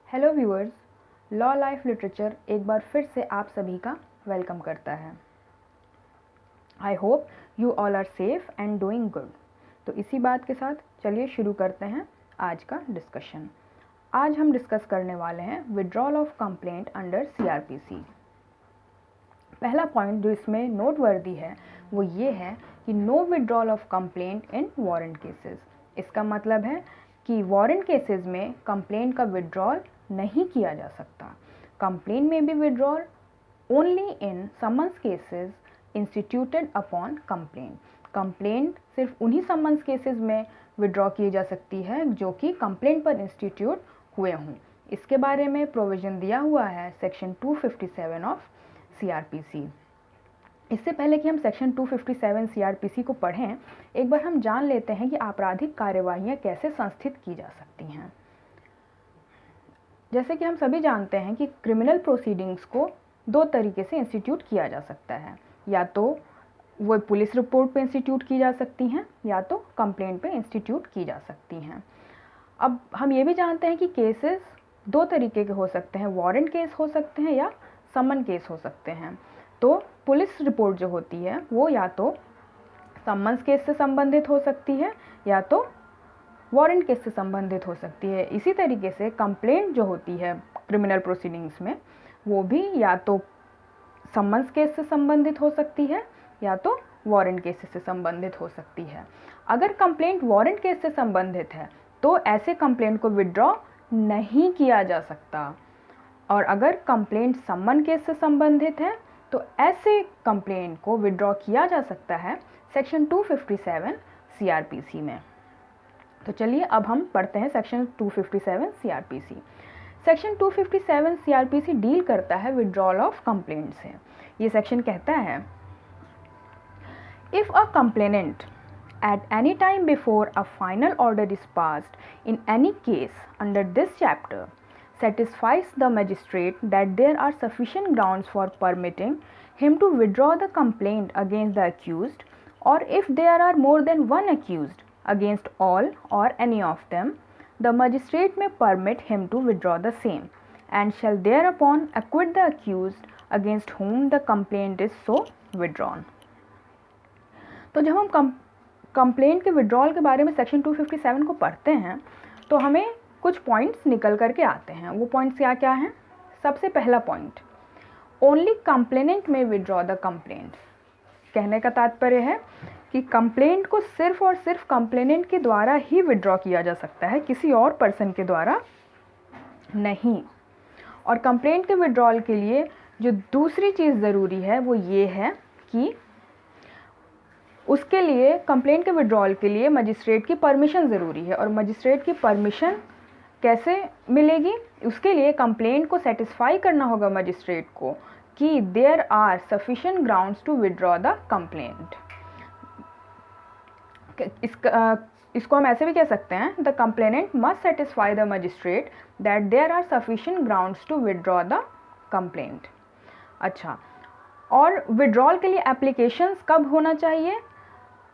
Hello viewers, law life literature एक बार फिर से आप सभी का वेलकम करता है। I hope you all are safe and doing good. तो इसी बात के साथ चलिए शुरू करते हैं आज का डिस्कशन। आज हम डिस्कस करने वाले हैं withdrawal of complaint under CrPC. पहला पॉइंट जो इसमें नोटवर्दी है वो ये है कि no withdrawal of complaint in warrant cases. इसका मतलब है कि वारंट केसेस में कंप्लेंट का विड्रॉल नहीं किया जा सकता। कंप्लेंट में भी withdrawal only in summons cases instituted upon complaint. Complaint सिर्फ उन्हीं समन्स केसेस में विड्रॉ की जा सकती है जो कि कंप्लेंट पर इंस्टीट्यूट हुए हों। इसके बारे में प्रोविज़न दिया हुआ है सेक्शन 257 ऑफ सीआरपीसी। इससे पहले कि हम सेक्शन 257 सीआरपीसी को पढ़ें, एक बार हम जान लेते हैं कि आपराधिक कार्यवाहियाँ कैसे संस्थित की जा सकती हैं। जैसे कि हम सभी जानते हैं कि क्रिमिनल प्रोसीडिंग्स को दो तरीके से इंस्टीट्यूट किया जा सकता है, या तो वो पुलिस रिपोर्ट पे इंस्टीट्यूट की जा सकती हैं या तो कंप्लेंट पे इंस्टीट्यूट की जा सकती हैं। अब हम ये भी जानते हैं कि केसेस दो तरीके के हो सकते हैं, वारंट केस हो सकते हैं या समन केस हो सकते हैं। तो पुलिस रिपोर्ट जो होती है वो या तो समन्स केस से संबंधित हो सकती है या तो वारंट केस से संबंधित हो सकती है। इसी तरीके से कंप्लेंट जो होती है क्रिमिनल प्रोसीडिंग्स में वो भी या तो समन्स केस से संबंधित हो सकती है या तो वारंट केस से संबंधित हो सकती है। अगर कंप्लेंट वारंट केस से संबंधित है तो ऐसे कंप्लेंट को विड्रॉ नहीं किया जा सकता, और अगर कंप्लेंट समन केस से संबंधित है तो ऐसे कंप्लेंट को विड्रॉ किया जा सकता है सेक्शन 257 सीआरपीसी में। तो चलिए अब हम पढ़ते हैं section 257 CrPC. Section 257 CrPC deal करता है विड्रॉल ऑफ कंप्लेंट से। ये सेक्शन कहता है, if a complainant at any time before a final order is passed in any case under this chapter satisfies the magistrate that there are sufficient grounds for permitting him to withdraw the complaint against the accused, or if there are more than one accused against all or any of them, the magistrate may permit him to withdraw the same and shall thereupon acquit the accused against whom the complaint is so withdrawn. तो जब हम complaint के withdrawal के बारे में section 257 को पढ़ते हैं तो हमें कुछ पॉइंट्स निकल करके आते हैं। वो पॉइंट्स क्या क्या हैं? सबसे पहला पॉइंट, ओनली कंप्लेनेंट में विड्रॉ द कंप्लेंट। कहने का तात्पर्य है कि कंप्लेंट को सिर्फ और सिर्फ कंप्लेनेंट के द्वारा ही विड्रॉ किया जा सकता है, किसी और पर्सन के द्वारा नहीं। और कंप्लेंट के विड्रॉल के लिए जो दूसरी चीज़ ज़रूरी है वो ये है कि उसके लिए कंप्लेंट के विड्रॉल के लिए मजिस्ट्रेट की परमिशन ज़रूरी है। और मजिस्ट्रेट की परमिशन कैसे मिलेगी? उसके लिए कंप्लेंट को सेटिस्फाई करना होगा मजिस्ट्रेट को कि there are sufficient grounds to withdraw the complaint. इसको हम ऐसे भी कह सकते हैं, the complainant must satisfy the magistrate that there are sufficient grounds to withdraw the complaint. अच्छा, और विड्रॉल के लिए एप्लीकेशंस कब होना चाहिए?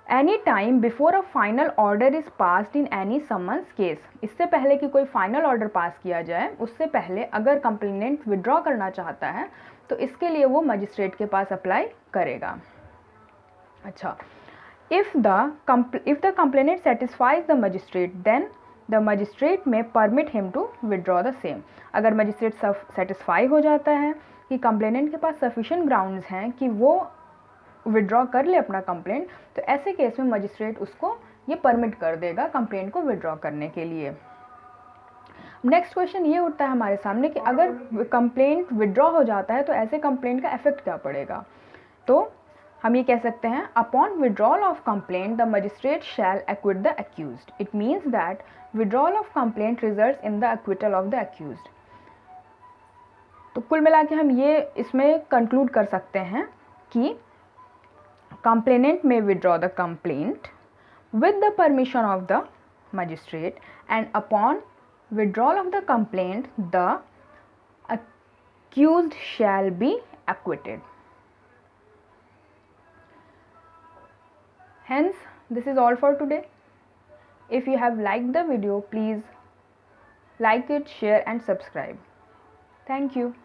Any time before a final order is passed in any summons case. इससे पहले कि कोई फाइनल ऑर्डर पास किया जाए उससे पहले अगर कंप्लेनेंट विड्रॉ करना चाहता है तो इसके लिए वो मजिस्ट्रेट के पास अप्लाई करेगा। अच्छा, if the complainant satisfies the magistrate then the magistrate may permit him to withdraw the same. अगर मजिस्ट्रेट सेटिस्फाई हो जाता है कि कंप्लेनेंट के पास सफिशिएंट ग्राउंड्स हैं कि वो विड्रॉ कर ले अपना कंप्लेंट, तो ऐसे केस में मजिस्ट्रेट उसको ये परमिट कर देगा कंप्लेंट को विड्रॉ करने के लिए। नेक्स्ट क्वेश्चन ये उठता है हमारे सामने कि अगर कंप्लेंट विड्रॉ हो जाता है तो ऐसे कंप्लेंट का इफेक्ट क्या पड़ेगा? तो हम ये कह सकते हैं, upon withdrawal of complaint the magistrate shall acquit the accused. It means that withdrawal of complaint results in the acquittal of the accused. तो कुल मिला के हम ये इसमें कंक्लूड कर सकते हैं कि complainant may withdraw the complaint with the permission of the magistrate, and upon withdrawal of the complaint the accused shall be acquitted. Hence this is all for today. If you have liked the video, please Like it, share and subscribe. Thank you.